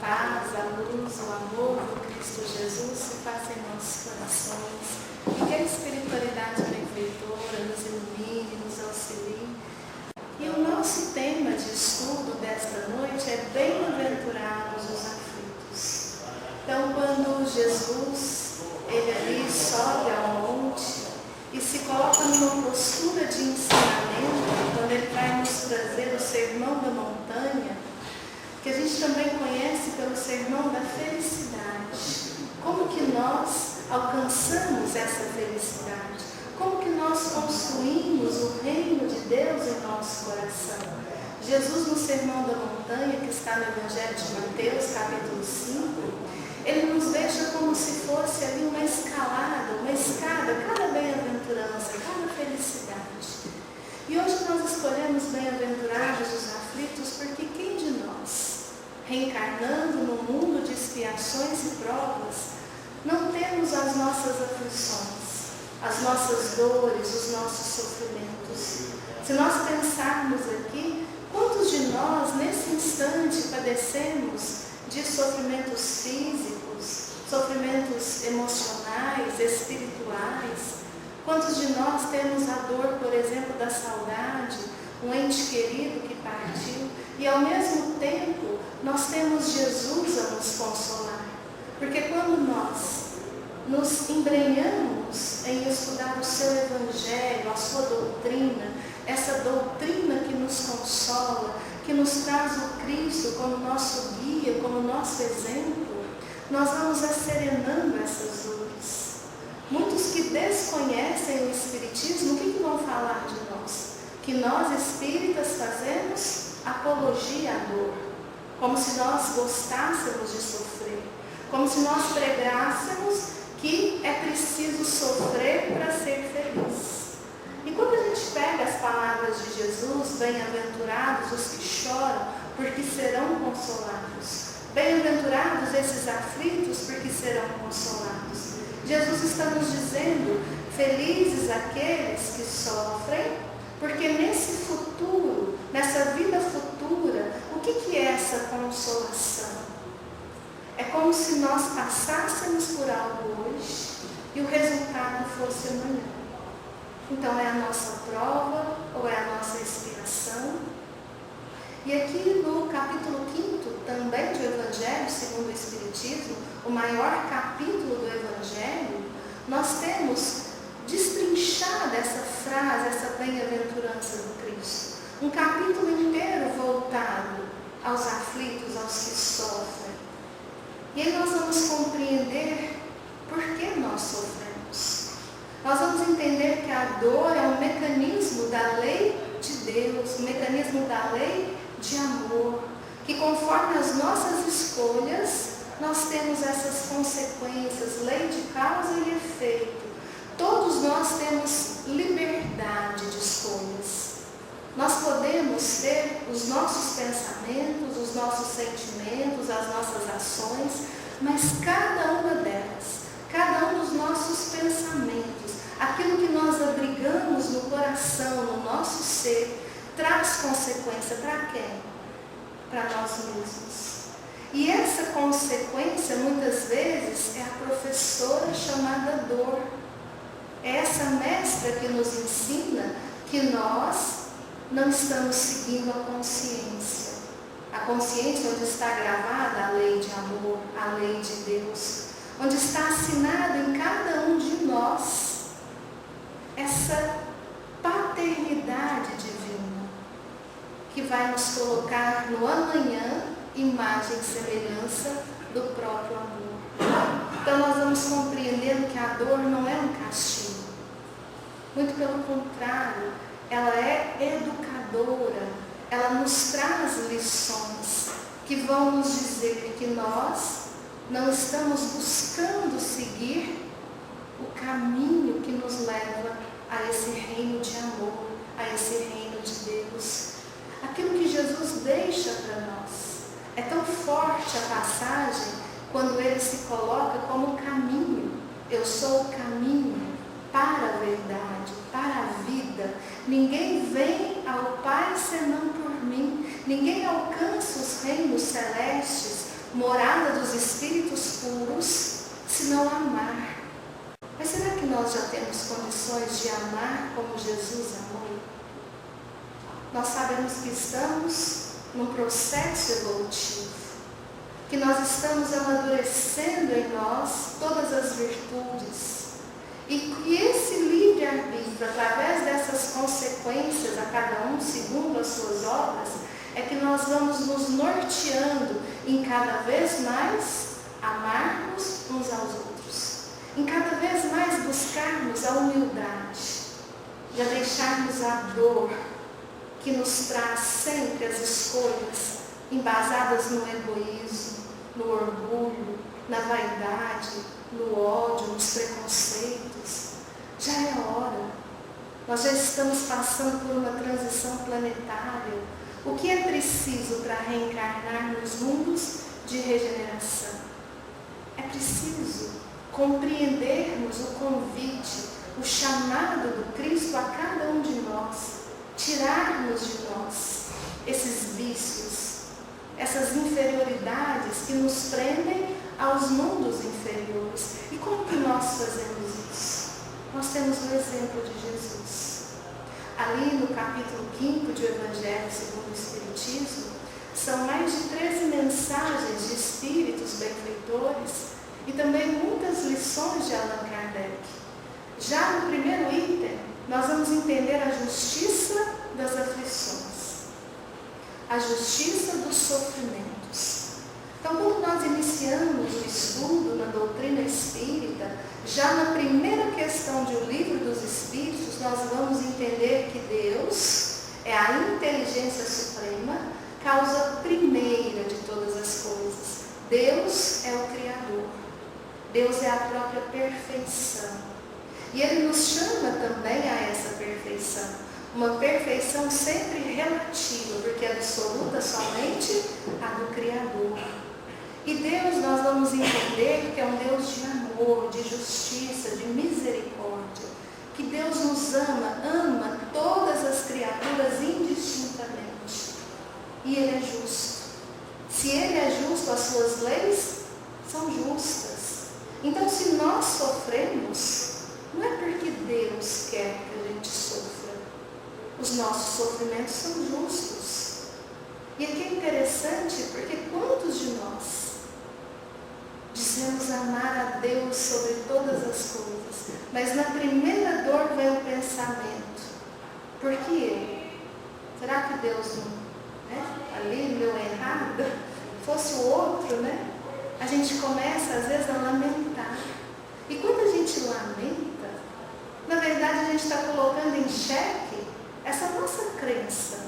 paz, a luz, o amor do Cristo Jesus se faça em nossos corações e que a espiritualidade benfeitora nos ilumine, nos auxilie. E o nosso tema de estudo desta noite é bem-aventurados os aflitos. Então, quando Jesus, ele ali sobe ao monte e se coloca numa postura de ensinamento, quando ele vai nos trazer o sermão da montanha, que a gente também conhece pelo sermão da felicidade. Como que nós alcançamos essa felicidade? Como que nós construímos o reino de Deus em nosso coração? Jesus, no sermão da montanha, que está no Evangelho de Mateus, capítulo 5, ele nos deixa como se fosse ali uma escalada, uma escada, cada bem-aventurança, cada felicidade. E hoje nós escolhemos bem-aventurados os aflitos porque quem de nós, reencarnando no mundo de expiações e provas, não temos as nossas aflições, as nossas dores, os nossos sofrimentos? Se nós pensarmos aqui, quantos de nós nesse instante padecemos de sofrimentos físicos, sofrimentos emocionais, espirituais? Quantos de nós temos a dor, por exemplo, da saudade, um ente querido que partiu, e ao mesmo tempo nós temos Jesus a nos consolar? Porque quando nós nos embrenhamos em estudar o seu Evangelho, a sua doutrina, essa doutrina que nos consola, que nos traz o Cristo como nosso guia, como nosso exemplo, nós vamos acerenando essas dores. Muitos que desconhecem o Espiritismo, o que vão falar de nós? Que nós espíritas fazemos apologia à dor, como se nós gostássemos de sofrer, como se nós pregássemos que é preciso sofrer para ser feliz. E quando a gente pega as palavras de Jesus, bem-aventurados os que choram, porque serão consolados. Bem-aventurados esses aflitos, porque serão consolados. Jesus está nos dizendo, felizes aqueles que sofrem, porque nesse futuro, nessa vida futura, o que é essa consolação? É como se nós passássemos por algo hoje e o resultado fosse amanhã. Então é a nossa prova ou é a nossa expiação? E aqui no capítulo 5 também do Evangelho segundo o Espiritismo, o maior capítulo do Evangelho, nós temos destrinchada essa frase, essa bem-aventurança do Cristo. Um capítulo inteiro voltado aos aflitos, aos que sofrem. E aí nós vamos compreender por que nós sofremos. Nós vamos entender que a dor é um mecanismo da lei de Deus, um mecanismo da lei de amor, que conforme as nossas escolhas, nós temos essas consequências, lei de causa e efeito. Todos nós temos liberdade de escolhas. Nós podemos ter os nossos pensamentos, os nossos sentimentos, as nossas ações, mas cada uma delas, cada um dos nossos pensamentos, aquilo que nós abrigamos no coração, no nosso ser, traz consequência para quem? Para nós mesmos. E essa consequência, muitas vezes, é a professora chamada dor. É essa mestra que nos ensina que nós não estamos seguindo a consciência. A consciência onde está gravada a lei de amor, a lei de Deus. Onde está assinado em cada um de nós essa paternidade divina, que vai nos colocar no amanhã imagem e semelhança do próprio amor. Então nós vamos compreendendo que a dor não é um castigo. Muito pelo contrário, ela é educadora, ela nos traz lições que vão nos dizer que nós não estamos buscando seguir o caminho que nos leva a esse reino de amor, a esse reino de Deus. Aquilo que Jesus deixa para nós. É tão forte a passagem quando ele se coloca como caminho. Eu sou o caminho para a verdade, para a vida. Ninguém vem ao Pai senão por mim. Ninguém alcança os reinos celestes, morada dos espíritos puros, se não amar. Mas será que nós já temos condições de amar como Jesus amou? Nós sabemos que estamos num processo evolutivo, que nós estamos amadurecendo em nós todas as virtudes, e que esse livre-arbítrio, através dessas consequências a cada um segundo as suas obras, é que nós vamos nos norteando em cada vez mais amarmos uns aos outros, em cada vez mais buscarmos a humildade e a deixarmos a dor que nos traz sempre as escolhas embasadas no egoísmo, no orgulho, na vaidade, no ódio, nos preconceitos. Já é hora. Nós já estamos passando por uma transição planetária. O que é preciso para reencarnar nos mundos de regeneração? É preciso compreendermos o convite, o chamado do Cristo a cada um de nós, tirarmos de nós esses vícios, essas inferioridades que nos prendem aos mundos inferiores. E como que nós fazemos isso? Nós temos o exemplo de Jesus. Ali no capítulo 5 do Evangelho segundo o Espiritismo, são mais de 13 mensagens de espíritos benfeitores e também muitas lições de Allan Kardec. Já no primeiro item, nós vamos entender a justiça das aflições, a justiça dos sofrimentos. Então, quando nós iniciamos o estudo na doutrina espírita, já na primeira questão do Livro dos Espíritos, nós vamos entender que Deus é a inteligência suprema, causa primeira de todas as coisas. Deus é o Criador. Deus é a própria perfeição. E Ele nos chama também a essa perfeição. Uma perfeição sempre relativa, porque é absoluta somente a do Criador. E Deus, nós vamos entender que é um Deus de amor, de justiça, de misericórdia. Que Deus nos ama todas as criaturas indistintamente. E Ele é justo. Se Ele é justo, as suas leis são justas. Então, se nós sofremos, não é porque Deus quer que a gente sofra. Os nossos sofrimentos são justos. E aqui é interessante, porque quantos de nós dizemos amar a Deus sobre todas as coisas, mas na primeira dor vem o pensamento: por que eu? Será que Deus não, ali deu errado? Fosse o outro, né? A gente começa às vezes a lamentar. E quando a gente lamenta, na verdade a gente está colocando em xeque essa nossa crença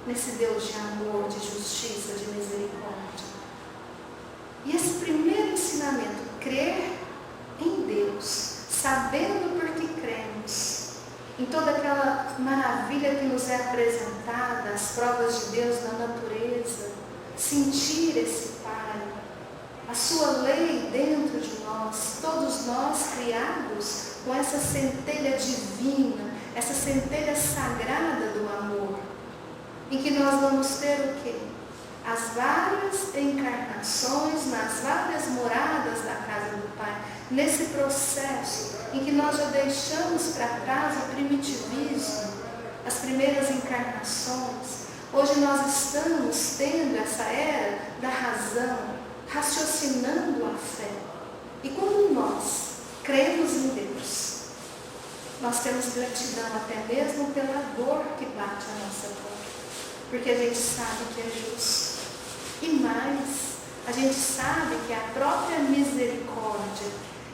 nesse Deus de amor, de justiça, de misericórdia. E esse primeiro ensinamento, crer em Deus, sabendo por que cremos, em toda aquela maravilha que nos é apresentada, as provas de Deus na natureza, sentir esse Pai, a sua lei dentro de nós, todos nós criados com essa centelha divina, essa centelha sagrada do amor, em que nós vamos ter o quê? As várias encarnações, nas várias moradas da casa do Pai, nesse processo em que nós já deixamos para trás o primitivismo, as primeiras encarnações. Hoje nós estamos tendo essa era da razão, raciocinando a fé. E quando nós cremos em Deus, nós temos gratidão até mesmo pela dor que bate à nossa porta, porque a gente sabe que é justo. E mais, a gente sabe que a própria misericórdia,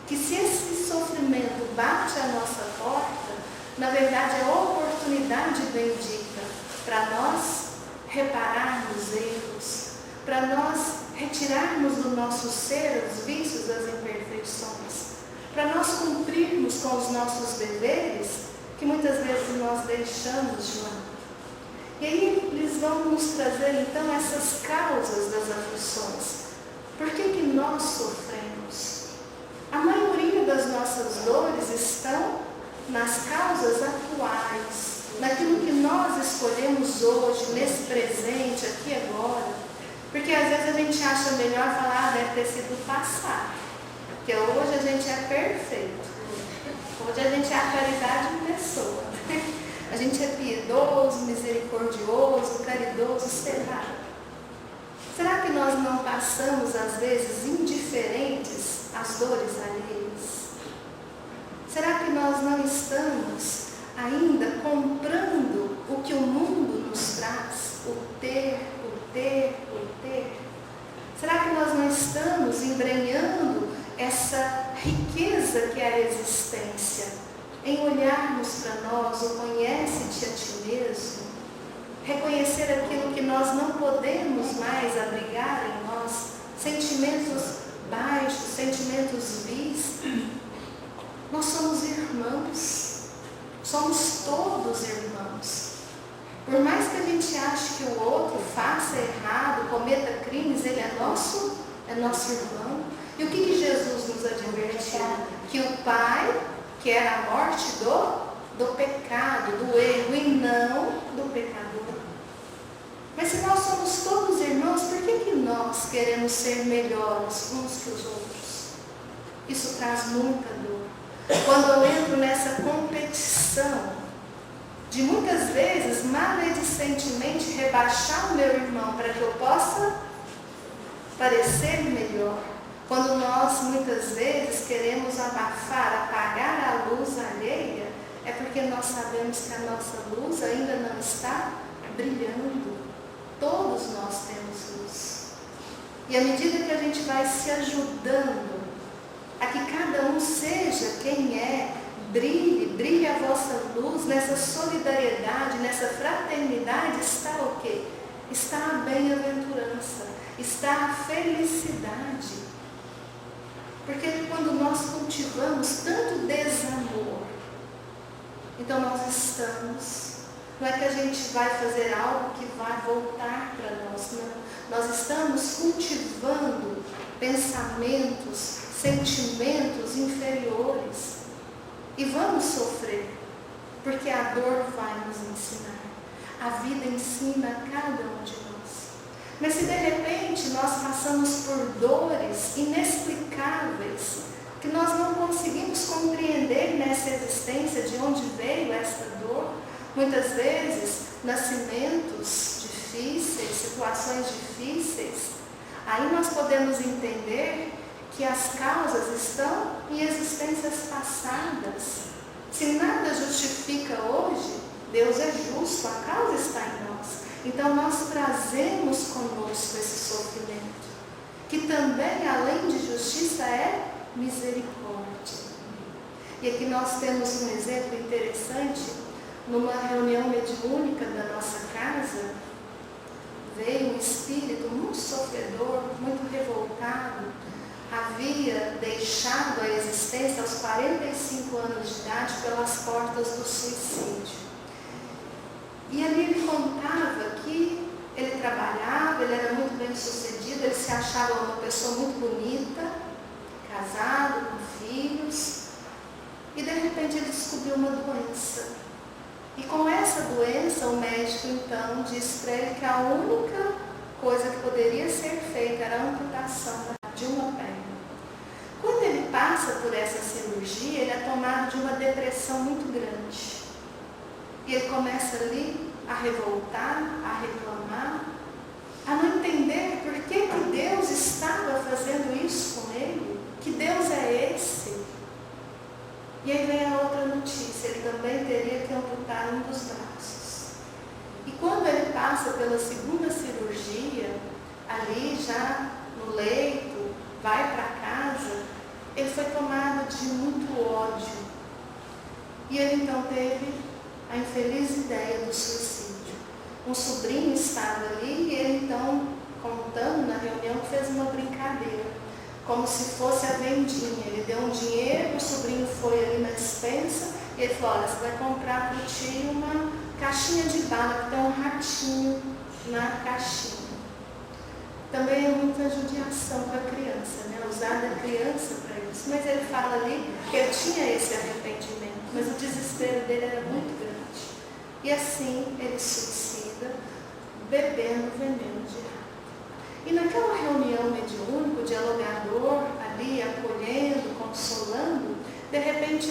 que se esse sofrimento bate à nossa porta, na verdade é oportunidade bendita para nós repararmos erros, para nós retirarmos do nosso ser os vícios, as imperfeições, para nós cumprirmos com os nossos deveres, que muitas vezes nós deixamos de lado. E aí eles vão nos trazer então essas causas das aflições. Por que nós sofremos? A maioria das nossas dores estão nas causas atuais, naquilo que nós escolhemos hoje, nesse presente, aqui e agora. Porque às vezes a gente acha melhor falar, ter sido do passado. Porque hoje a gente é perfeito. Hoje a gente é a caridade em pessoa. A gente é piedoso, misericordioso, caridoso, será? Será que nós não passamos, às vezes, indiferentes às dores alheias? Será que nós não estamos ainda comprando o que o mundo nos traz? O ter, o ter, o ter? Será que nós não estamos embrenhando essa riqueza que é a existência em olharmos para nós, o conhece-te a ti mesmo? Reconhecer aquilo que nós não podemos mais abrigar em nós, sentimentos baixos, sentimentos vis. Nós somos irmãos, somos todos irmãos. Por mais que a gente ache que o outro faça errado, cometa crimes, ele é nosso irmão. E o que Jesus nos advertiu? Que o Pai quer a morte do pecado, do erro, e não do pecador. Mas se nós somos todos irmãos, por que nós queremos ser melhores uns que os outros? Isso traz muita dor. Quando eu entro nessa competição, de muitas vezes, maledicentemente, rebaixar o meu irmão para que eu possa parecer melhor. Quando nós, muitas vezes, queremos abafar, apagar a luz alheia, é porque nós sabemos que a nossa luz ainda não está brilhando. Todos nós temos luz. E à medida que a gente vai se ajudando a que cada um seja quem é, brilhe a vossa luz, nessa solidariedade, nessa fraternidade, está o quê? Está a bem-aventurança, está a felicidade. Porque quando nós cultivamos tanto desamor, então nós estamos, não é que a gente vai fazer algo que vai voltar para nós, não. Nós estamos cultivando pensamentos, sentimentos inferiores. E vamos sofrer, porque a dor vai nos ensinar. A vida ensina a cada um de nós. Mas se de repente nós passamos por dores inexplicáveis, que nós não conseguimos compreender nessa existência de onde veio esta dor, muitas vezes nascimentos difíceis, situações difíceis, aí nós podemos entender que as causas estão em existências passadas. Se nada justifica hoje, Deus é justo, a causa está em nós. Então nós trazemos conosco esse sofrimento, que também, além de justiça, é misericórdia. E aqui nós temos um exemplo interessante. Numa reunião mediúnica da nossa casa, veio um espírito muito sofredor, muito revoltado. Havia deixado a existência aos 45 anos de idade pelas portas do suicídio. E ali ele contava que ele trabalhava, ele era muito bem sucedido, ele se achava uma pessoa muito bonita, casado, com filhos, e de repente ele descobriu uma doença. E com essa doença, o médico então disse para ele que a única coisa que poderia ser feita era a amputação de uma perna. Quando ele passa por essa cirurgia, ele é tomado de uma depressão muito grande. E ele começa ali a revoltar, a reclamar, a não entender por que Deus estava fazendo isso com ele, que Deus é esse. E aí vem a outra notícia, ele também teria que amputar um dos braços. E quando ele passa pela segunda cirurgia, ali já no leito, vai para casa, ele foi tomado de muito ódio. E ele então teve a infeliz ideia do suicídio. Um sobrinho estava ali e ele então, contando na reunião, fez uma brincadeira, como se fosse a vendinha. Ele deu um dinheiro, o sobrinho foi ali na despensa e ele falou: olha, você vai comprar para o tio uma caixinha de bala, que tem um ratinho na caixinha. Também é muita judiação para a criança, né? Usar da criança para isso. Mas ele fala ali que ele tinha esse arrependimento, mas o desespero dele era muito grande. E assim ele suicida, bebendo veneno de rato. E naquela reunião mediúnica, o dialogar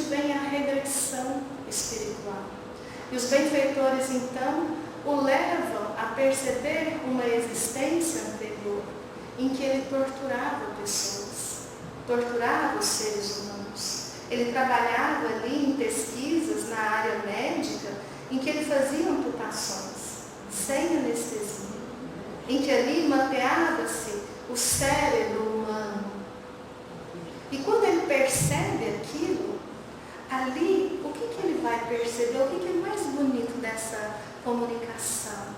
vem a regressão espiritual. E os benfeitores, então, o levam a perceber uma existência anterior, em que ele torturava pessoas, torturava os seres humanos. Ele trabalhava ali em pesquisas na área médica, em que ele fazia amputações, sem anestesia, em que ali mapeava-se o cérebro humano. E quando ele percebe aquilo, ali, o que ele vai perceber? O que é mais bonito dessa comunicação?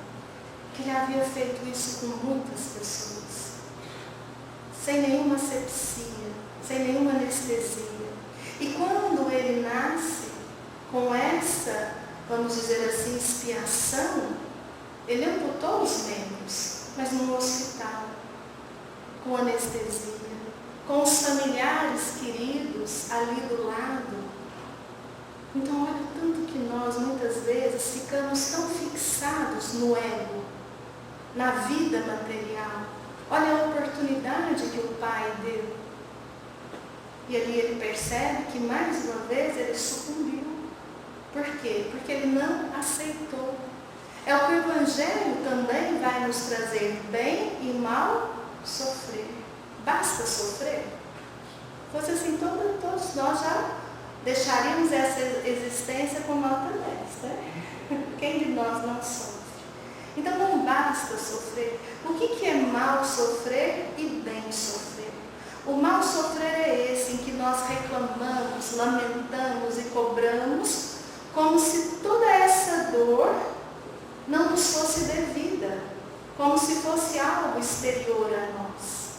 Que ele havia feito isso com muitas pessoas, sem nenhuma asepsia, sem nenhuma anestesia. E quando ele nasce com essa, vamos dizer assim, expiação, ele amputou os membros, mas num hospital, com anestesia, com os familiares queridos ali do lado. Então, olha tanto que nós, muitas vezes, ficamos tão fixados no ego, na vida material. Olha a oportunidade que o Pai deu. E ali ele percebe que, mais uma vez, ele sucumbiu. Por quê? Porque ele não aceitou. É o que o Evangelho também vai nos trazer: bem e mal sofrer. Basta sofrer? Se fosse assim, todos nós já deixaríamos essa existência com nota 10, né? Quem de nós não sofre? Então não basta sofrer. O que é mal sofrer e bem sofrer? O mal sofrer é esse, em que nós reclamamos, lamentamos e cobramos, como se toda essa dor não nos fosse devida, como se fosse algo exterior a nós.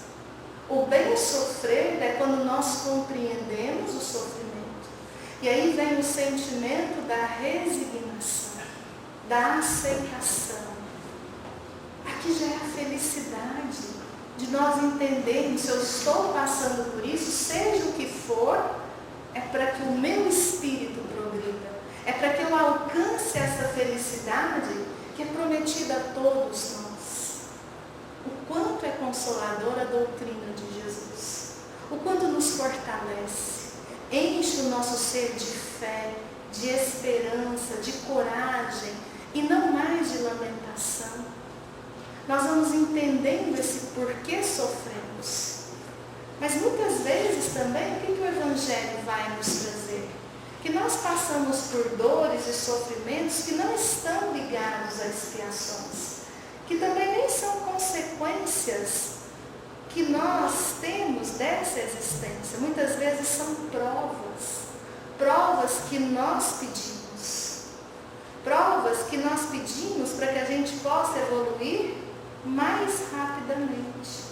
O bem sofrer é quando nós compreendemos o sofrimento. E aí vem o sentimento da resignação, da aceitação. Aqui já é a felicidade de nós entendermos: se eu estou passando por isso, seja o que for, é para que o meu espírito progrida, é para que eu alcance essa felicidade que é prometida a todos nós. O quanto é consoladora a doutrina de Jesus, o quanto nos fortalece, enche o nosso ser de fé, de esperança, de coragem e não mais de lamentação. Nós vamos entendendo esse porquê sofremos. Mas muitas vezes também, o que o Evangelho vai nos trazer? Que nós passamos por dores e sofrimentos que não estão ligados a expiações, que também nem são consequências que nós temos dessa existência. Muitas vezes são provas que nós pedimos para que a gente possa evoluir mais rapidamente.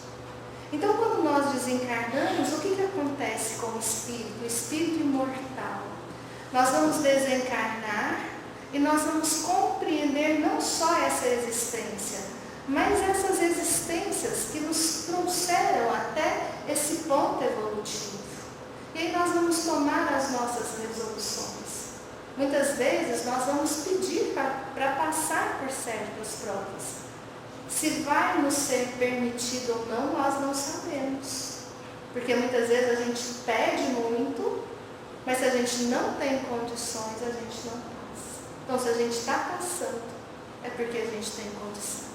Então, quando nós desencarnamos, o que acontece com o espírito imortal? Nós vamos desencarnar e nós vamos compreender não só essa existência, mas essas existências que nos trouxeram até esse ponto evolutivo. E aí nós vamos tomar as nossas resoluções. Muitas vezes nós vamos pedir para passar por certas provas. Se vai nos ser permitido ou não, nós não sabemos. Porque muitas vezes a gente pede muito, mas se a gente não tem condições, a gente não passa. Então, se a gente está passando, é porque a gente tem condição.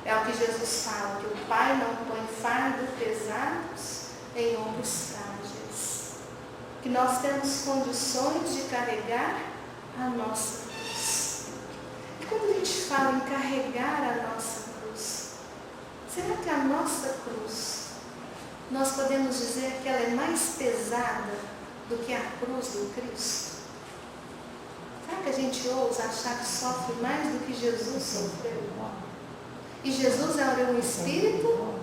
É o que Jesus fala, que o Pai não põe fardos pesados em ombros frágeis. Que nós temos condições de carregar a nossa cruz. E quando a gente fala em carregar a nossa cruz, será que a nossa cruz, nós podemos dizer que ela é mais pesada do que a cruz do Cristo? Será que a gente ousa achar que sofre mais do que Jesus sofreu? E Jesus é um espírito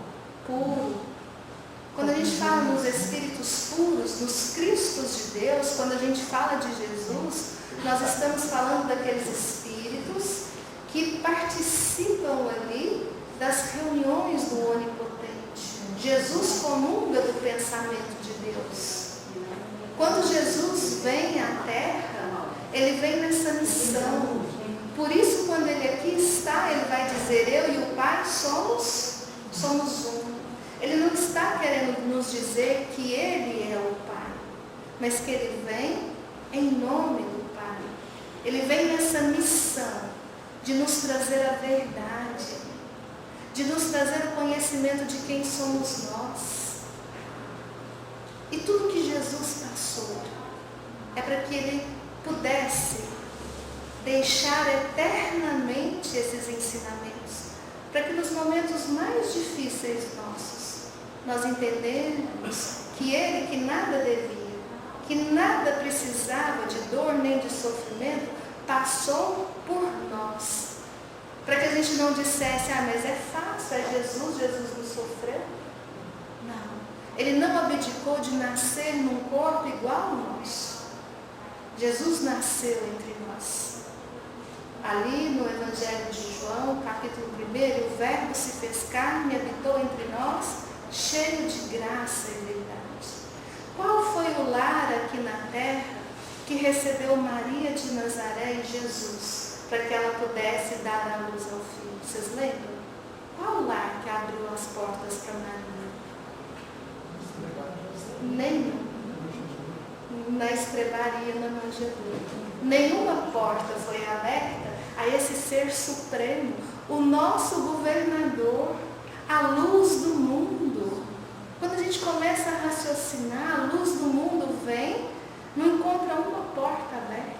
puro. Quando a gente fala nos espíritos puros, nos Cristos de Deus, quando a gente fala de Jesus, nós estamos falando daqueles espíritos que participam ali das reuniões do Onipotente. Jesus comunga do pensamento de Deus. Quando Jesus vem à Terra, ele vem nessa missão. Por isso, quando ele aqui está, ele vai dizer: eu e o Pai somos um. Ele não está querendo nos dizer que ele é o Pai, mas que ele vem em nome do Pai. Ele vem nessa missão de nos trazer a verdade, de nos trazer o conhecimento de quem somos nós. E tudo que Jesus passou é para que Ele pudesse deixar eternamente esses ensinamentos, para que nos momentos mais difíceis nossos, nós entendemos que Ele, que nada devia, que nada precisava de dor nem de sofrimento, passou por nós. Para que a gente não dissesse, mas é fácil, é Jesus não sofreu. Não. Ele não abdicou de nascer num corpo igual ao nosso. Jesus nasceu entre nós. Ali no Evangelho de João, capítulo 1, o Verbo se fez carne e habitou entre nós, cheio de graça e verdade. Qual foi o lar aqui na terra que recebeu Maria de Nazaré e Jesus, para que ela pudesse dar a luz ao filho? Vocês lembram? Qual o lar que abriu as portas para Maria? Nenhum. Na estrebaria, na manjedoura. Nenhuma porta foi aberta a esse ser supremo, o nosso governador, a luz do mundo. Quando a gente começa a raciocinar, a luz do mundo vem, não encontra uma porta aberta.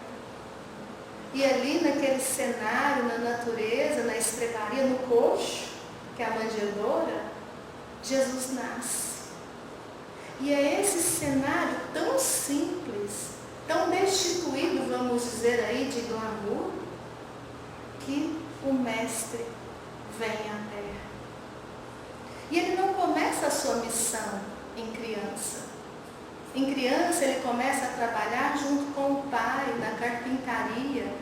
E ali naquele cenário, na natureza, na estrebaria, no coxo, que é a manjedoura, Jesus nasce. E é esse cenário tão simples, tão destituído, vamos dizer aí, de glamour, que o Mestre vem à Terra. E ele não começa a sua missão em criança. Em criança ele começa a trabalhar junto com o Pai, na carpintaria,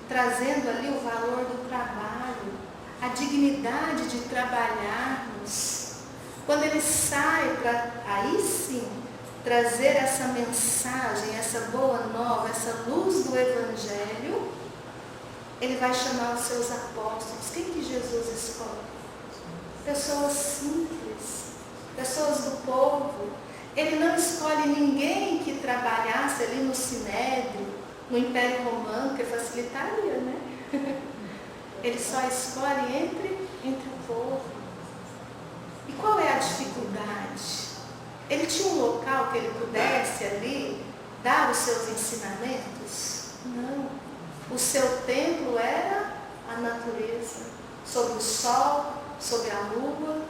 trazendo ali o valor do trabalho, a dignidade de trabalharmos. Quando ele sai para, aí sim, trazer essa mensagem, essa boa nova, essa luz do Evangelho, ele vai chamar os seus apóstolos. Quem que Jesus escolhe? Pessoas simples, pessoas do povo. Ele não escolhe ninguém que trabalhasse ali no Sinédrio, no Império Romano, que facilitaria, né? Ele só escolhe entre o povo. E qual é a dificuldade? Ele tinha um local que ele pudesse ali dar os seus ensinamentos? Não. O seu templo era a natureza, sobre o sol, sobre a lua,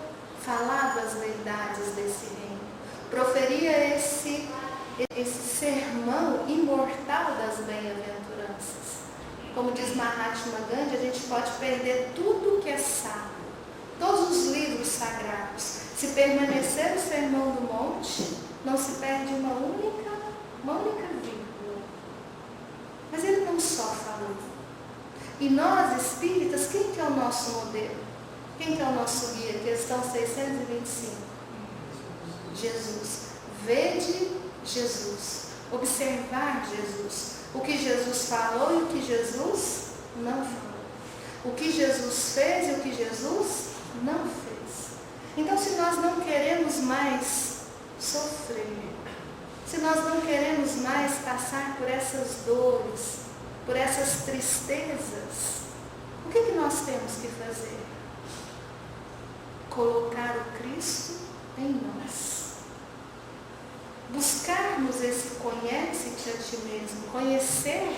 falava as verdades desse reino. Proferia esse sermão imortal das bem-aventuranças. Como diz Mahatma Gandhi, a gente pode perder tudo que é sábio, todos os livros sagrados. Se permanecer o sermão do monte, não se perde uma única vírgula. Mas ele não só falou. E nós, espíritas, quem que é o nosso modelo? Quem que é o nosso guia? Questão 625. Jesus. Vede Jesus. Observar Jesus. O que Jesus falou e o que Jesus não falou. O que Jesus fez e o que Jesus não fez. Então, se nós não queremos mais sofrer, se nós não queremos mais passar por essas dores, por essas tristezas, o que nós temos que fazer? Colocar o Cristo em nós. Buscarmos esse conhece-te a ti mesmo, conhecer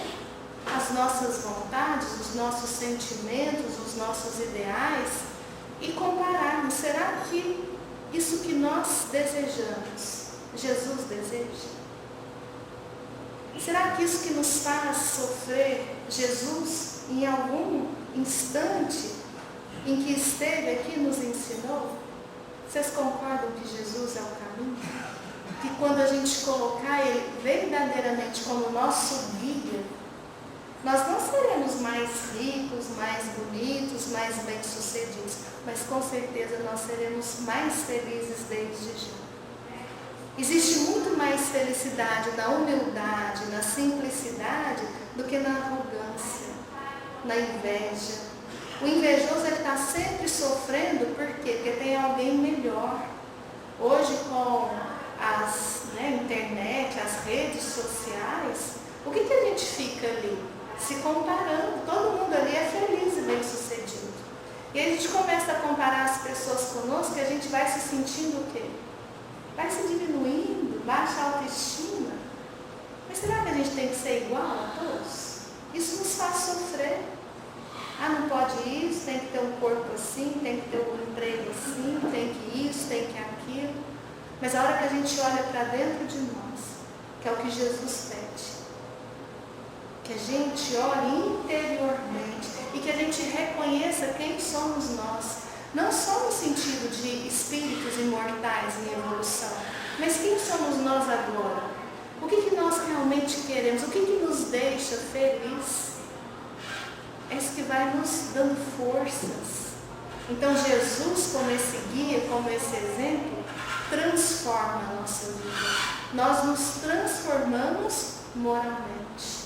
as nossas vontades, os nossos sentimentos, os nossos ideais e compararmos. Será que isso que nós desejamos, Jesus deseja? Será que isso que nos faz sofrer, Jesus, em algum instante em que esteve aqui, nos ensinou? Vocês concordam que Jesus é o caminho? Que quando a gente colocar Ele verdadeiramente como nosso guia, nós não seremos mais ricos, mais bonitos, mais bem-sucedidos, mas com certeza nós seremos mais felizes desde já. Existe muito mais felicidade na humildade, na simplicidade, do que na arrogância, na inveja. O invejoso está sempre sofrendo, por quê? Porque tem alguém melhor. Hoje, com a internet, as redes sociais, O que a gente fica ali? Se comparando. Todo mundo ali é feliz e bem sucedido. E a gente começa a comparar as pessoas conosco e a gente vai se sentindo o quê? Vai se diminuindo, baixa autoestima. Mas será que a gente tem que ser igual a todos? Isso nos faz sofrer. Ah, não pode isso, tem que ter um corpo assim, tem que ter um emprego assim, tem que isso, tem que aquilo. Mas a hora que a gente olha para dentro de nós, que é o que Jesus pede, que a gente olhe interiormente e que a gente reconheça quem somos nós. Não só no sentido de espíritos imortais em evolução, mas quem somos nós agora? O que nós realmente queremos? O que nos deixa feliz? É isso que vai nos dando forças. Então Jesus, como esse guia, como esse exemplo, transforma a nossa vida. Nós nos transformamos moralmente.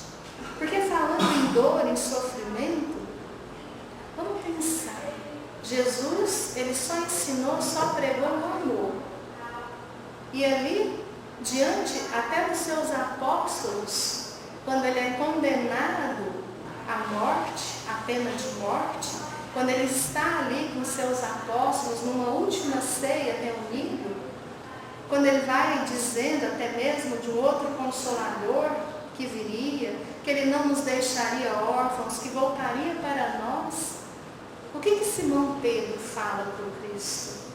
Porque falando em dor, em sofrimento, vamos pensar. Jesus, ele só ensinou, só pregou no amor. E ali, diante até dos seus apóstolos, quando ele é condenado à morte, à pena de morte, quando ele está ali com seus apóstolos numa última ceia reunido, quando ele vai dizendo até mesmo de um outro consolador que viria, que ele não nos deixaria órfãos, que voltaria para nós, o que Simão Pedro fala para o Cristo?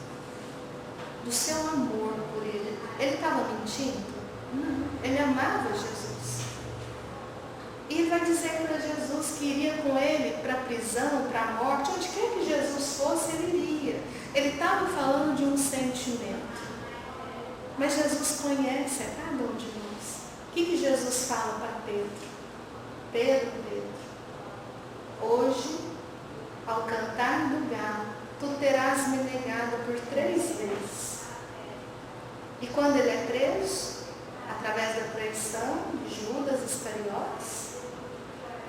Do seu amor por ele. Ele estava mentindo? Não. Ele amava Jesus. E ele vai dizer para Jesus que iria com ele para a prisão, para a morte, onde quer que Jesus fosse, ele iria. Ele estava falando de um sentimento. Mas Jesus conhece a cada um de nós. O que Jesus fala para Pedro? Pedro, hoje, ao cantar do galo, tu terás me negado por 3 vezes. E quando ele é preso, através da traição de Judas Iscariotes,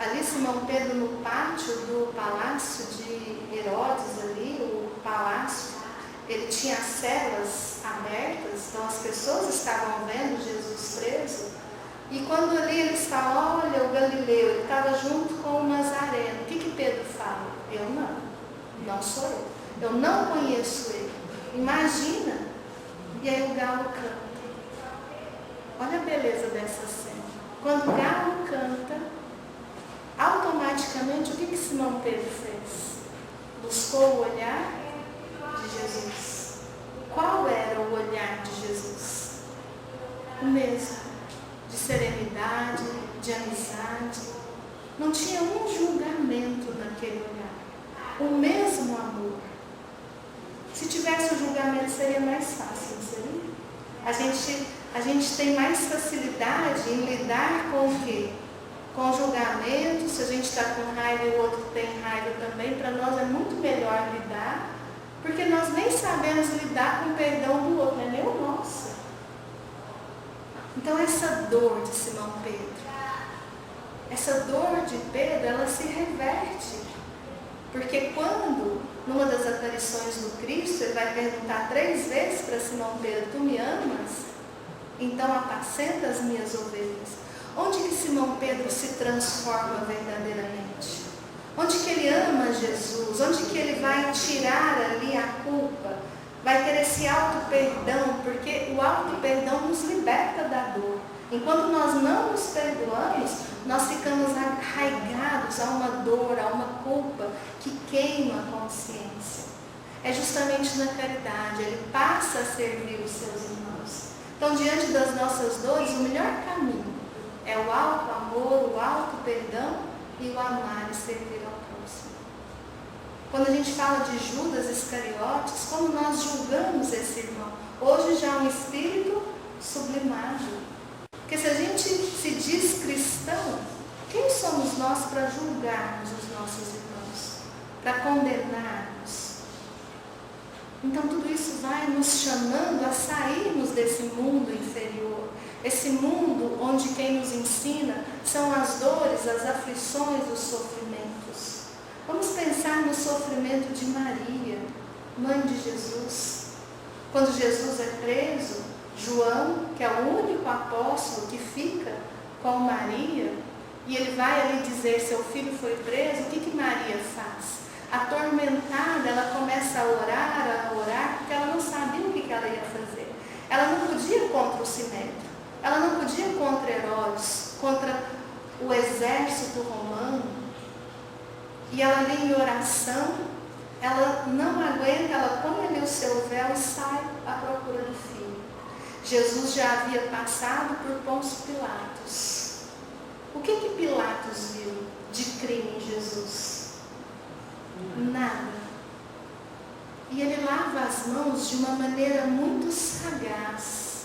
ali Simão Pedro no pátio do palácio de Herodes, ali, o palácio, ele tinha as celas abertas, então as pessoas estavam vendo Jesus preso. E quando ali eles falam, olha, o Galileu, ele estava junto com o Nazareno. O que Pedro fala? Eu não sou eu não conheço ele. Imagina. E aí o galo canta. Olha a beleza dessa cena. Quando o galo canta, automaticamente o que Simão Pedro fez? Buscou o olhar de Jesus. Qual era o olhar de Jesus? O mesmo. De serenidade, de amizade. Não tinha um julgamento naquele olhar. O mesmo amor. Se tivesse o julgamento seria mais fácil, não seria? A gente tem mais facilidade em lidar com o quê? Com o julgamento. Se a gente está com raiva e o outro tem raiva também, para nós é muito melhor lidar, porque nós nem sabemos lidar com o perdão do outro, não é nem o nosso. Então essa dor de Simão Pedro, essa dor de Pedro, ela se reverte. Porque quando, numa das aparições do Cristo, ele vai perguntar 3 vezes para Simão Pedro, tu me amas? Então apacenta as minhas ovelhas. Onde que Simão Pedro se transforma verdadeiramente? Onde que ele ama Jesus? Onde que ele vai tirar ali a culpa? Vai ter esse auto-perdão, porque o auto-perdão nos liberta da dor. Enquanto nós não nos perdoamos, nós ficamos arraigados a uma dor, a uma culpa que queima a consciência. É justamente na caridade, ele passa a servir os seus irmãos. Então, diante das nossas dores, o melhor caminho é o auto-amor, o auto-perdão e o amar e servir ao próximo. Quando a gente fala de Judas Iscariotes, como nós julgamos esse irmão? Hoje já é um espírito sublimado. Porque se a gente se diz cristão, quem somos nós para julgarmos os nossos irmãos? Para condenarmos? Então tudo isso vai nos chamando a sairmos desse mundo inferior. Esse mundo onde quem nos ensina são as dores, as aflições, os sofrimentos. Vamos pensar no sofrimento de Maria, mãe de Jesus. Quando Jesus é preso, João, que é o único apóstolo que fica com Maria, e ele vai ali dizer: seu filho foi preso, o que Maria faz? Atormentada, ela começa a orar, porque ela não sabia o que ela ia fazer. Ela não podia ir contra o Sinédrio, ela não podia ir contra Herodes, contra o exército romano. E ela ali em oração, ela não aguenta, ela põe ali o seu véu e sai à procura do filho. Jesus já havia passado por Pôncio Pilatos. O que Pilatos viu de crime em Jesus? Nada. E ele lava as mãos de uma maneira muito sagaz.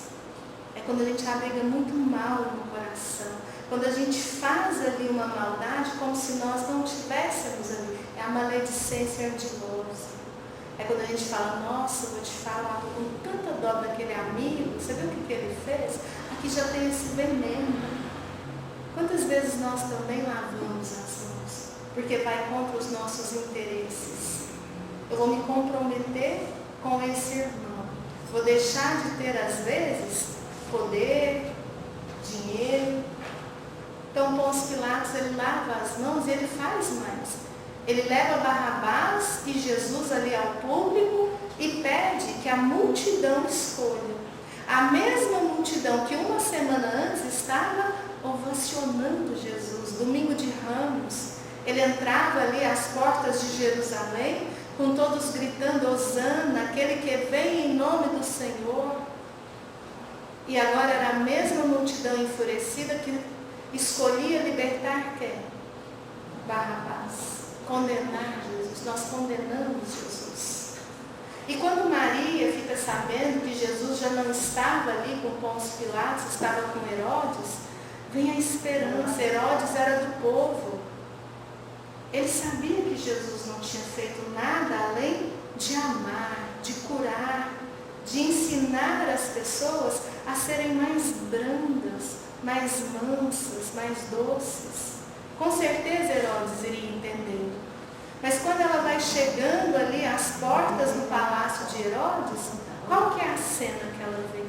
É quando a gente abriga muito mal no coração. Quando a gente faz ali uma maldade como se nós não tivéssemos ali. É a maledicência ardilosa. É quando a gente fala: nossa, eu vou te falar com tanta dó daquele amigo. Você viu o que ele fez? Aqui já tem esse veneno. Quantas vezes nós também lavamos as mãos? Porque vai contra os nossos interesses. Eu vou me comprometer com esse irmão. Vou deixar de ter, às vezes, poder, dinheiro. Então, Pôncio Pilatos, ele lava as mãos e ele faz mais. Ele leva Barrabás e Jesus ali ao público e pede que a multidão escolha. A mesma multidão que uma semana antes estava ovacionando Jesus, domingo de Ramos. Ele entrava ali às portas de Jerusalém, com todos gritando: Hosana, aquele que vem em nome do Senhor. E agora era a mesma multidão enfurecida que escolhia libertar quem? Barrabás. Condenar Jesus. Nós condenamos Jesus. E quando Maria fica sabendo que Jesus já não estava ali com Pôncio Pilatos, estava com Herodes, vem a esperança. Herodes era do povo. Ele sabia que Jesus não tinha feito nada além de amar, de curar, de ensinar as pessoas a serem mais brandas, mais mansas, mais doces. Com certeza Herodes iria entendendo. Mas quando ela vai chegando ali às portas do palácio de Herodes, qual que é a cena que ela vê?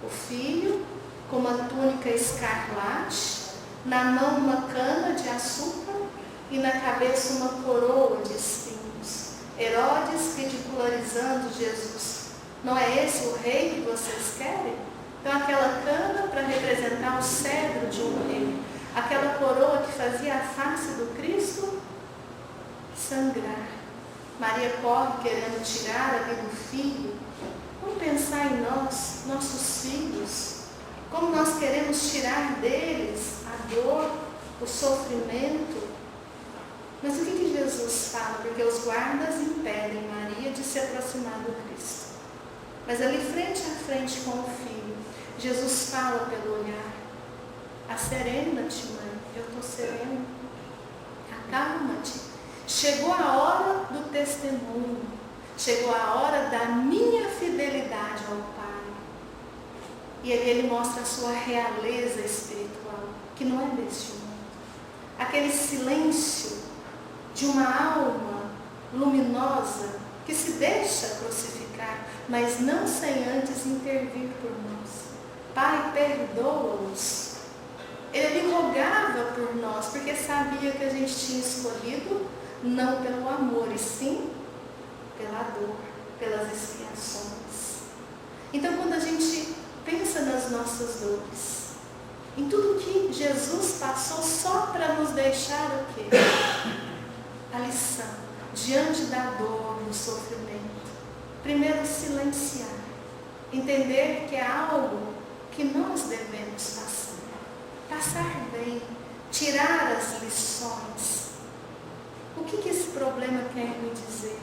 O filho com uma túnica escarlate, na mão uma cana de açúcar e na cabeça uma coroa de espinhos. Herodes ridicularizando Jesus. Não é esse o rei que vocês querem? Então aquela cana para representar o cedro de um rei. Aquela coroa que fazia a face do Cristo sangrar. Maria corre querendo tirar ali do filho. Vamos pensar em nós, nossos filhos. Como nós queremos tirar deles a dor, o sofrimento. Mas o que Jesus fala? Porque os guardas impedem Maria de se aproximar do Cristo. Mas ali frente a frente com o filho, Jesus fala pelo olhar: acerena-te, mãe, eu estou serena. Acalma-te. Chegou a hora do testemunho. Chegou a hora da minha fidelidade ao Pai. E ali ele mostra a sua realeza espiritual, que não é deste mundo. Aquele silêncio de uma alma luminosa que se deixa crucificar, mas não sem antes intervir por nós. Pai, perdoa-os. Ele rogava por nós, porque sabia que a gente tinha escolhido não pelo amor, e sim pela dor, pelas expiações. Então, quando a gente pensa nas nossas dores, em tudo que Jesus passou só para nos deixar o quê? A lição, diante da dor, do sofrimento. Primeiro, silenciar. Entender que é algo que nós devemos passar. Passar bem, tirar as lições. O que esse problema quer me dizer?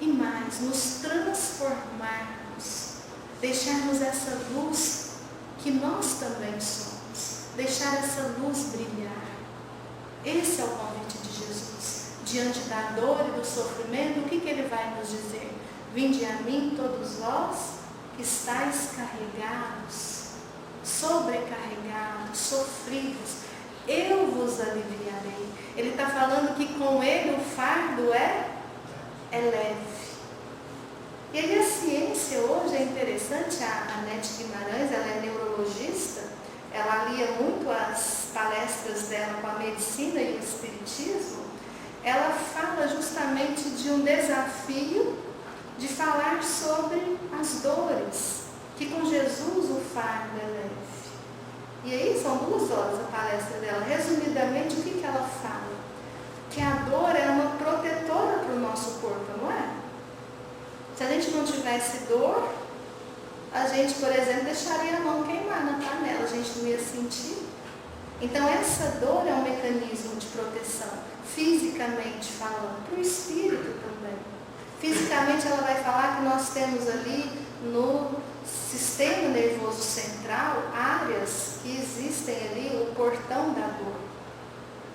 E mais, nos transformarmos, deixarmos essa luz que nós também somos, deixar essa luz brilhar. Esse é o convite de Jesus. Diante da dor e do sofrimento, o que ele vai nos dizer? Vinde a mim todos vós que estáis carregados, sobrecarregados, sofridos, eu vos aliviarei. Ele está falando que com ele o fardo é leve. E aí a ciência hoje é interessante, a Nete Guimarães, ela é neurologista, ela ali alia muito as palestras dela com a medicina e o espiritismo, ela fala justamente de um desafio de falar sobre as dores, que com Jesus o fardo é leve. E aí são 2 horas a palestra dela. Resumidamente, o que ela fala? Que a dor é uma protetora para o nosso corpo, não é? Se a gente não tivesse dor, a gente, por exemplo, deixaria a mão queimar na panela, a gente não ia sentir. Então essa dor é um mecanismo de proteção, fisicamente falando, para o espírito também. Fisicamente ela vai falar que nós temos ali no sistema nervoso central áreas que existem ali, o portão da dor.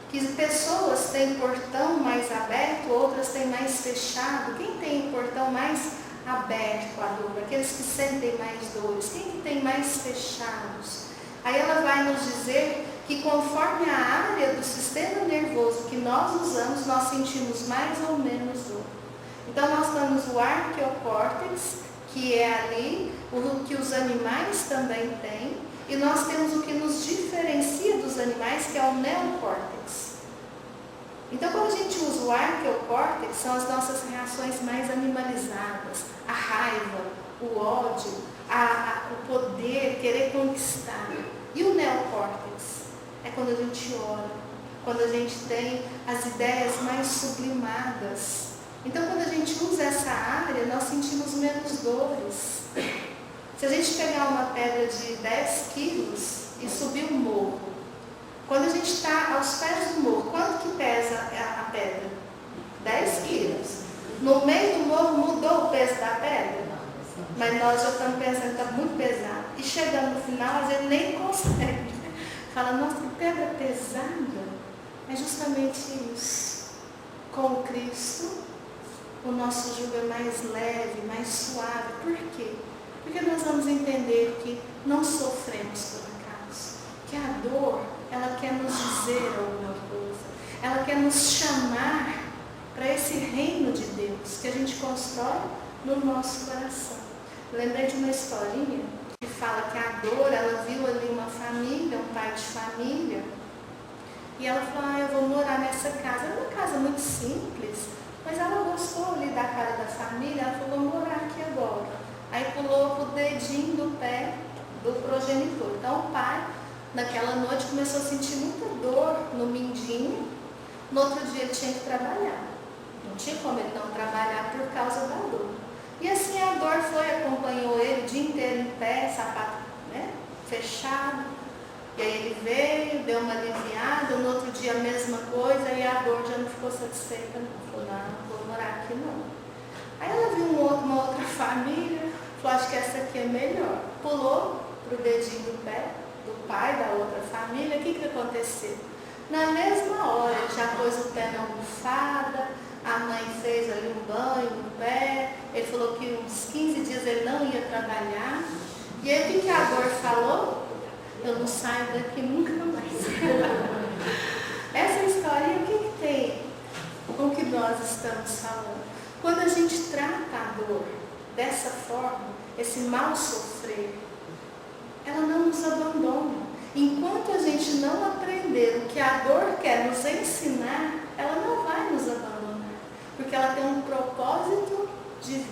Que pessoas têm portão mais aberto, outras têm mais fechado. Quem tem o portão mais aberto à dor? Aqueles que sentem mais dores. Quem que tem mais fechados? Aí ela vai nos dizer que conforme a área do sistema nervoso que nós usamos, nós sentimos mais ou menos dor. Então nós temos o arqueocórtex, que é ali o que os animais também têm, e nós temos o que nos diferencia dos animais, que é o neocórtex. Então quando a gente usa o arqueocórtex, são as nossas reações mais animalizadas, a raiva, o ódio, o poder, querer conquistar. E o neocórtex é quando a gente ora, quando a gente tem as ideias mais sublimadas. Então quando a gente usa essa área, nós sentimos menos dores. Se a gente pegar uma pedra de 10 quilos e subir um morro, quando a gente está aos pés do morro, quanto que pesa a pedra? 10 quilos. No meio do morro mudou o peso da pedra? Mas nós já estamos pensando que está muito pesado. E chegando no final, às vezes nem consegue. Fala, nossa, que pedra pesada. É justamente isso. Com Cristo, o nosso jugo é mais leve, mais suave. Por quê? Porque nós vamos entender que não sofremos por acaso. Que a dor, ela quer nos dizer alguma coisa. Ela quer nos chamar para esse reino de Deus que a gente constrói no nosso coração. Lembrei de uma historinha que fala que a dor, ela viu ali uma família, um pai de família, e ela falou, eu vou morar nessa casa. Era uma casa muito simples, mas ela gostou ali da cara da família, ela falou, vou morar aqui agora. Aí pulou o dedinho do pé do progenitor. Então o pai, naquela noite, começou a sentir muita dor no mindinho. No outro dia ele tinha que trabalhar. Não tinha como ele não trabalhar por causa da dor. E assim a dor foi, acompanhou ele o dia inteiro em pé, sapato, né, fechado. E aí ele veio, deu uma aliviada, no outro dia a mesma coisa, e a dor já não ficou satisfeita, não. Falou, não vou morar aqui não. Aí ela viu uma outra família, falou, acho que essa aqui é melhor. Pulou para o dedinho do pé do pai da outra família. O que aconteceu? Na mesma hora, ele já pôs o pé na almofada, a mãe fez ali um banho no pé, ele falou que uns 15 dias ele não ia trabalhar. E aí o que a dor falou? Eu não saio daqui nunca mais. Essa história, o que tem com o que nós estamos falando? Quando a gente trata a dor dessa forma, esse mal sofrer, ela não nos abandona. Enquanto a gente não aprender o que a dor quer nos ensinar, ela não vai nos abandonar. Porque ela tem um propósito divino.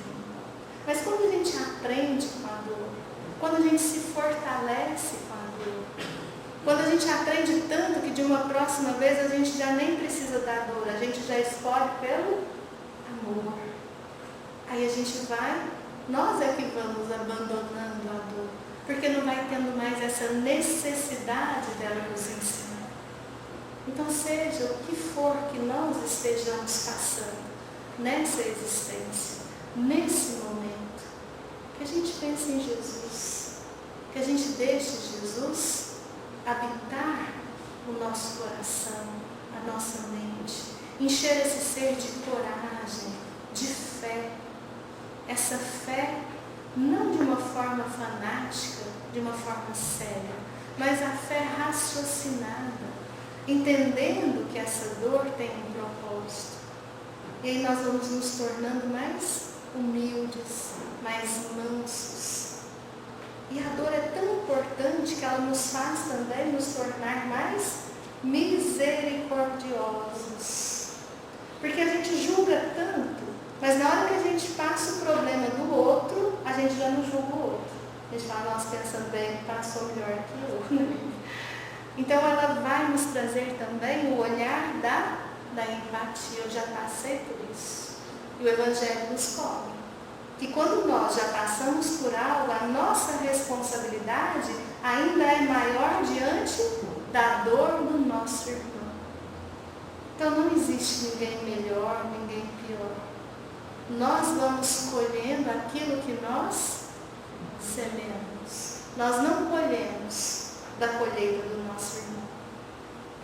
Mas quando a gente aprende com a dor, quando a gente se fortalece com a dor, quando a gente aprende tanto que de uma próxima vez a gente já nem precisa da dor, a gente já escolhe pelo amor. Aí a gente vai, nós é que vamos abandonando a dor, porque não vai tendo mais essa necessidade dela nos ensinar. Então seja o que for que nós estejamos passando nessa existência, nesse momento, que a gente pense em Jesus, que a gente deixe Jesus habitar o nosso coração, a nossa mente, encher esse ser de coragem, de fé. Essa fé não de uma forma fanática, de uma forma séria, mas a fé raciocinada, entendendo que essa dor tem um propósito. E aí nós vamos nos tornando mais humildes, mais mansos. E a dor é tão importante que ela nos faz também nos tornar mais misericordiosos. Porque a gente julga tanto, mas na hora que a gente passa o problema do outro, a gente já não julga o outro. A gente fala, nossa, pensando bem, passou melhor que eu. Então ela vai nos trazer também o olhar da empatia. Eu já passei por isso. E o Evangelho nos cobra que quando nós já passamos por algo, a nossa responsabilidade ainda é maior diante da dor do nosso irmão. Então não existe ninguém melhor, ninguém pior. Nós vamos colhendo aquilo que nós semeamos. Nós não colhemos da colheita do nosso irmão.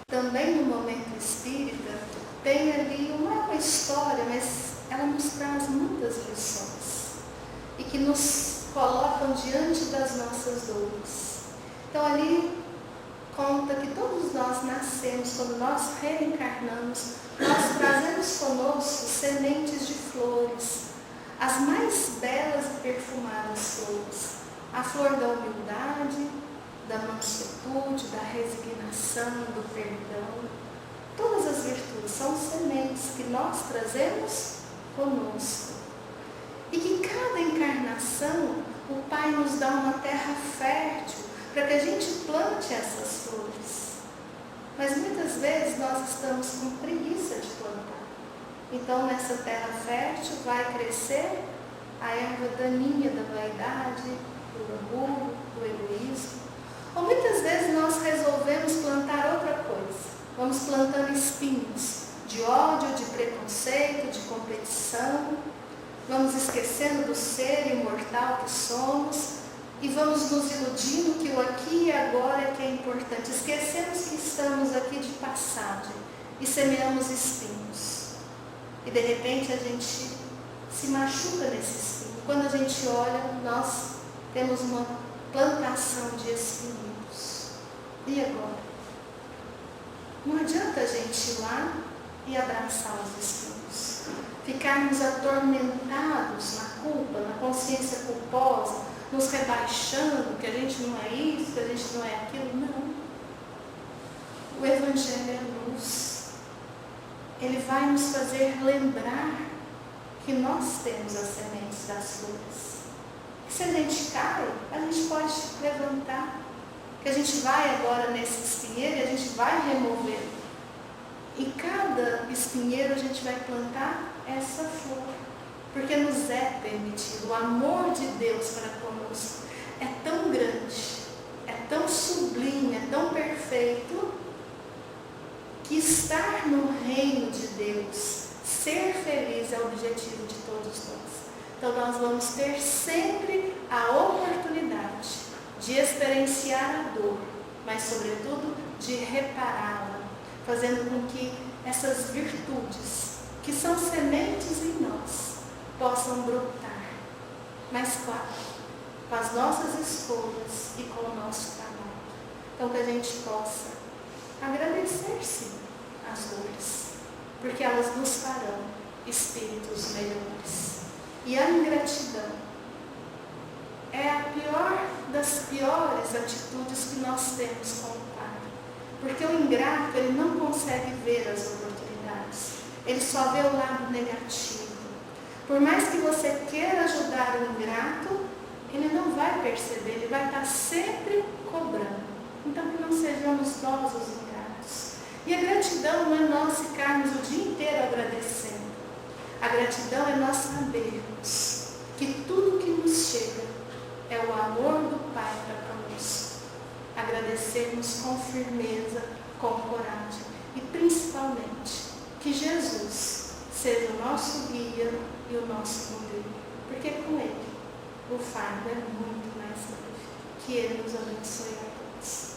Também no momento espírita tem ali uma história, mas ela nos traz muitas lições e que nos colocam diante das nossas dores. Então ali conta que todos nós nascemos, quando nós reencarnamos, nós trazemos conosco sementes de flores, as mais belas e perfumadas flores. A flor da humildade, da mansuetude, da resignação, do perdão. Todas as virtudes são sementes que nós trazemos conosco. E que cada encarnação, o Pai nos dá uma terra fértil para que a gente plante essas flores. Mas muitas vezes nós estamos com preguiça de plantar. Então nessa terra fértil vai crescer a erva daninha da vaidade, do orgulho, do egoísmo. Ou muitas vezes nós resolvemos plantar outra coisa. Vamos plantando espinhos de ódio, de preconceito, de competição. Vamos esquecendo do ser imortal que somos e vamos nos iludindo que o aqui e agora é que é importante. Esquecemos que estamos aqui de passagem e semeamos espinhos. E de repente a gente se machuca nesse espinho. Quando a gente olha, nós temos uma plantação de espinhos. E agora? Não adianta a gente ir lá e abraçar os espinhos. Ficarmos atormentados na culpa, na consciência culposa, nos rebaixando, que a gente não é isso, que a gente não é aquilo. Não. O Evangelho é luz. Ele vai nos fazer lembrar que nós temos as sementes das flores. E se a gente cai, a gente pode levantar. Que a gente vai agora nesse espinheiro e a gente vai remover. E cada espinheiro a gente vai plantar essa flor. Porque nos é permitido. O amor de Deus para conosco é tão grande, é tão sublime, é tão perfeito, que estar no reino de Deus, ser feliz é o objetivo de todos nós. Então nós vamos ter sempre a oportunidade de experienciar a dor, mas sobretudo de repará-la, fazendo com que essas virtudes, que são sementes em nós, possam brotar. Mas claro, com as nossas escolhas e com o nosso trabalho. Então que a gente possa agradecer sim as dores, porque elas nos farão espíritos melhores. E a ingratidão é a pior das piores atitudes que nós temos com o Pai. Porque o ingrato, ele não consegue ver as oportunidades. Ele só vê o lado negativo. Por mais que você queira ajudar o ingrato, ele não vai perceber, ele vai estar sempre cobrando. Então que não sejamos nós os ingratos. E a gratidão não é nós ficarmos o dia inteiro agradecendo. A gratidão é nós sabermos que tudo que nos chega é o amor do Pai para conosco. Agradecermos com firmeza, com coragem. E principalmente, que Jesus seja o nosso guia e o nosso modelo. Porque com Ele, o fardo é muito mais leve. Que Ele nos abençoe a todos.